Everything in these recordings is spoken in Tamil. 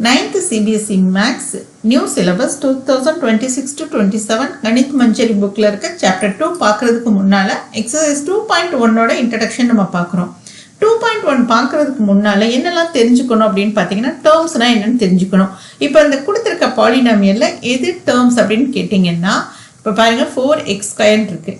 9th CBSE Maths New Syllabus 2026 to 27 கணித் மஞ்சரி புக்ல இருக்க சாப்டர் 2 பார்க்கிறதுக்கு முன்னால எக்ஸசைஸ் 2.1 ஓட இன்ட்ரோடக்ஷன் நம்ம பார்க்குறோம். 2.1 பார்க்கறதுக்கு முன்னால என்னெல்லாம் தெரிஞ்சுக்கணும் அப்படின்னு பார்த்தீங்கன்னா டேர்ம்ஸ்னா என்னன்னு தெரிஞ்சுக்கணும். இப்போ இந்த கொடுத்துருக்க பாலினாமியல்ல எது டேர்ம்ஸ் அப்படின்னு கேட்டிங்கன்னா இப்போ பாருங்க 4x² இருக்கு.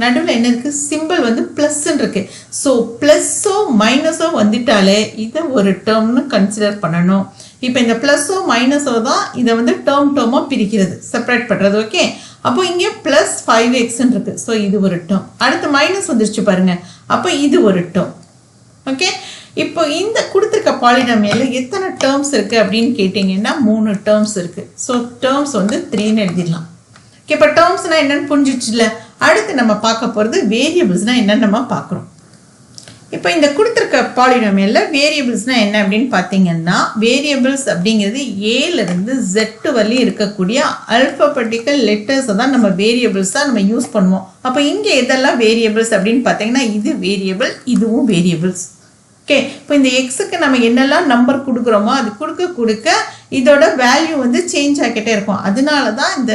நடுவில் என்ன இருக்கு? சிம்பிள் வந்து பிளஸ் இருக்கு. ஸோ பிளஸோ மைனஸோ வந்துட்டாலே இதை ஒரு டேர்ம்னு கன்சிடர் பண்ணணும். இப்போ இந்த பிளஸோ மைனஸோ தான் இதை வந்து டேர்மாக பிரிக்கிறது, செப்பரேட் பண்ணுறது. ஓகே, அப்போ இங்கே ப்ளஸ் 5x இருக்கு. ஸோ இது ஒரு டேர்ம். அடுத்து மைனஸ் வந்துருச்சு பாருங்க, அப்போ இது ஒரு டேர்ம். ஓகே, இப்போ இந்த கொடுத்துருக்க பாலினாமியல்ல எத்தனை டேர்ம்ஸ் இருக்குது அப்படின்னு கேட்டிங்கன்னா 3 டேர்ம்ஸ் இருக்குது. ஸோ டேர்ம்ஸ் வந்து 3ன்னு எழுதிடலாம். ஓகே, இப்போ டேர்ம்ஸ்னால் என்னென்னு புரிஞ்சிச்சுல. அடுத்து நம்ம பார்க்க போகிறது வேரியபிள்ஸ்னால் என்னென்னு நம்ம பார்க்குறோம். இப்போ இந்த கொடுத்துருக்க பாலினாமியல்ல வேரியபிள்ஸ்னால் என்ன அப்படின்னு பார்த்தீங்கன்னா, வேரியபிள்ஸ் அப்படிங்கிறது ஏலேருந்து Z வரலையும் இருக்கக்கூடிய அல்ஃபபெட்டிக்கல் லெட்டர்ஸை தான் நம்ம வேரியபிள்ஸாக நம்ம யூஸ் பண்ணுவோம். அப்போ இங்கே எதெல்லாம் வேரியபிள்ஸ் அப்படின்னு பார்த்தீங்கன்னா இது வேரியபிள், இதுவும் வேரியபிள்ஸ். ஓகே, இப்போ இந்த எக்ஸுக்கு நம்ம என்னெல்லாம் நம்பர் கொடுக்குறோமோ அது கொடுக்க இதோட வேல்யூ வந்து சேஞ்ச் ஆகிக்கிட்டே இருக்கும். அதனால தான் இந்த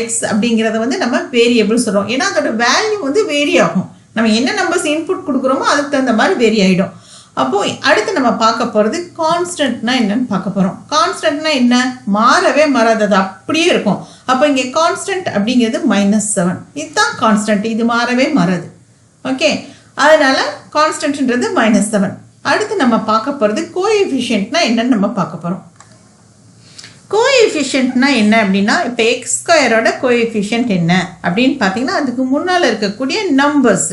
எக்ஸ் அப்படிங்கிறத வந்து நம்ம வேரியபிள் சொல்கிறோம். ஏன்னா அதோட வேல்யூ வந்து வேரி ஆகும். நம்ம என்ன நம்பர்ஸ் இன்புட் கொடுக்குறோமோ அதுக்கு தகுந்த மாதிரி வேரி ஆகிடும். அப்போது அடுத்து நம்ம பார்க்க போகிறது கான்ஸ்டன்ட்னா என்னன்னு பார்க்க போகிறோம். கான்ஸ்டன்ட்னா என்ன? மாறவே மாறாது, அது அப்படியே இருக்கும். அப்போ இங்கே கான்ஸ்டன்ட் அப்படிங்கிறது -7. இதுதான் கான்ஸ்டன்ட், இது மாறவே மாறாது. ஓகே, அதனால கான்ஸ்டன்ட்ன்றது -7. அடுத்து நம்ம பார்க்க போகிறது கோஎஃபிஷியன்ட்னா என்னன்னு நம்ம பார்க்க போகிறோம். கோஎஃபிஷியன்ட்னா என்ன அப்படின்னா, இப்போ x² கோஎஃபிஷியன்ட் என்ன அப்படின்னு பார்த்தீங்கன்னா அதுக்கு முன்னால் இருக்கக்கூடிய நம்பர்ஸ்.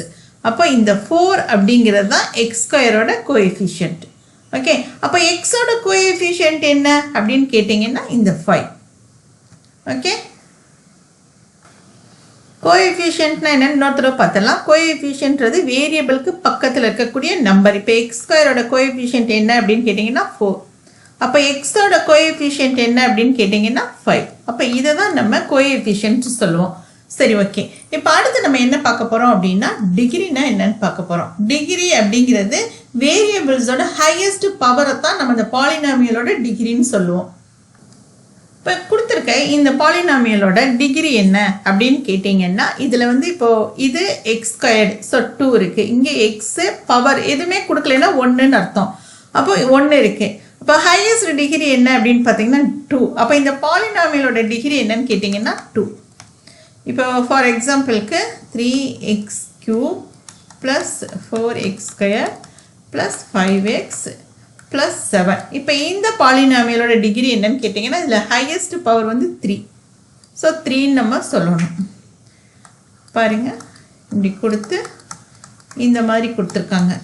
அப்போ இந்த 4 அப்படிங்கிறது தான் x² கோஎஃபிஷியன்ட். ஓகே, அப்போ எக்ஸோட கோஎஃபிஷியன்ட் என்ன அப்படின்னு கேட்டிங்கன்னா இந்த 5. ஓகே, கோஎஃபிஷியன்ட்னா என்னன்னு இன்னொருத்தர பார்த்தலாம். கோஎஃபிஷியன்ட்றது வேரியபிளுக்கு பக்கத்தில் இருக்கக்கூடிய நம்பர். இப்போ x² கோஎஃபிஷியன்ட் என்ன அப்படின்னு கேட்டிங்கன்னா 4. அப்போ எக்ஸோட கோஎஃபிஷியன்ட் என்ன அப்படின்னு கேட்டிங்கன்னா 5. அப்போ இதை தான் நம்ம கோஎஃபிஷியன்ட் சொல்லுவோம். சரி, ஓகே. இப்போ அடுத்து நம்ம என்ன பார்க்க போகிறோம் அப்படின்னா டிகிரினா என்னன்னு பார்க்க போகிறோம். டிகிரி அப்படிங்கிறது வேரியபிள்ஸோட ஹையஸ்ட் பவரை தான் நம்ம இந்த பாலினாமியலோட டிகிரின்னு சொல்லுவோம். இப்போ கொடுத்துருக்க இந்த பாலினாமியலோட டிகிரி என்ன அப்படின்னு கேட்டிங்கன்னா இதில் வந்து இப்போது இது x², ஸோ 2 இருக்குது. இங்கே எக்ஸு பவர் எதுவுமே கொடுக்கலன்னா 1ன்னு அர்த்தம். அப்போ 1 இருக்குது. இப்போ ஹையஸ்ட் டிகிரி என்ன அப்படின்னு பார்த்தீங்கன்னா 2. அப்போ இந்த பாலினாமியலோட டிகிரி என்னன்னு கேட்டிங்கன்னா 2. இப்போ ஃபார் எக்ஸாம்பிளுக்கு 3x³ + 4x² + 5x + 7. இப்போ இந்த பாலினாமியலோட டிகிரி என்னன்னு கேட்டிங்கன்னா இதில் ஹையஸ்ட் பவர் வந்து 3. ஸோ 3ன்னு நம்ம சொல்லணும். பாருங்கள், இப்படி கொடுத்து இந்த மாதிரி கொடுத்துருக்காங்க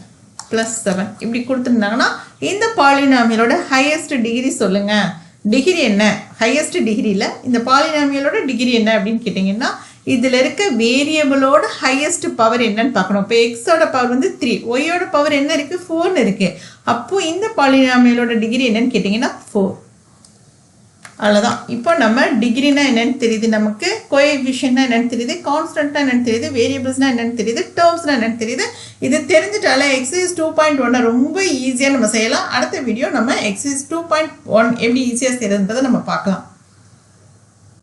+7 இப்படி கொடுத்துருந்தாங்கன்னா இந்த பாலினாமியலோட ஹையஸ்ட் டிகிரி சொல்லுங்கள். டிகிரி என்ன? ஹையஸ்ட் டிகிரியில் இந்த பாலினாமியலோட டிகிரி என்ன அப்படின்னு கேட்டிங்கன்னா இதில் இருக்க வேரியபிளோட ஹையஸ்ட் பவர் என்னன்னு பார்க்கணும். இப்போ எக்ஸோட பவர் வந்து 3, ஒய்யோட பவர் என்ன இருக்குது? 4 இருக்குது. அப்போது இந்த பாலினாமியலோட டிகிரி என்னன்னு கேட்டிங்கன்னா 4. அவ்வளோதான். இப்போ நம்ம டிகிரினா என்னென்னு தெரியுது, நமக்கு கோஎஃபிஷியன்ட்னா என்னென்னு தெரியுது, கான்ஸ்டன்ட்னா என்னென்னு தெரியுது, வேரியபிள்ஸ்னா என்னென்னு தெரியுது, டேர்ம்ஸ்னா என்னென்னு தெரியுது. இது தெரிஞ்சிட்டாலே எக்ஸசைஸ் 2.1 ரொம்ப ஈஸியாக நம்ம செய்யலாம். அடுத்த வீடியோ நம்ம எக்ஸசைஸ் 2.1 எப்படி ஈஸியாக செய்யறதுன்றதை நம்ம பார்க்கலாம்.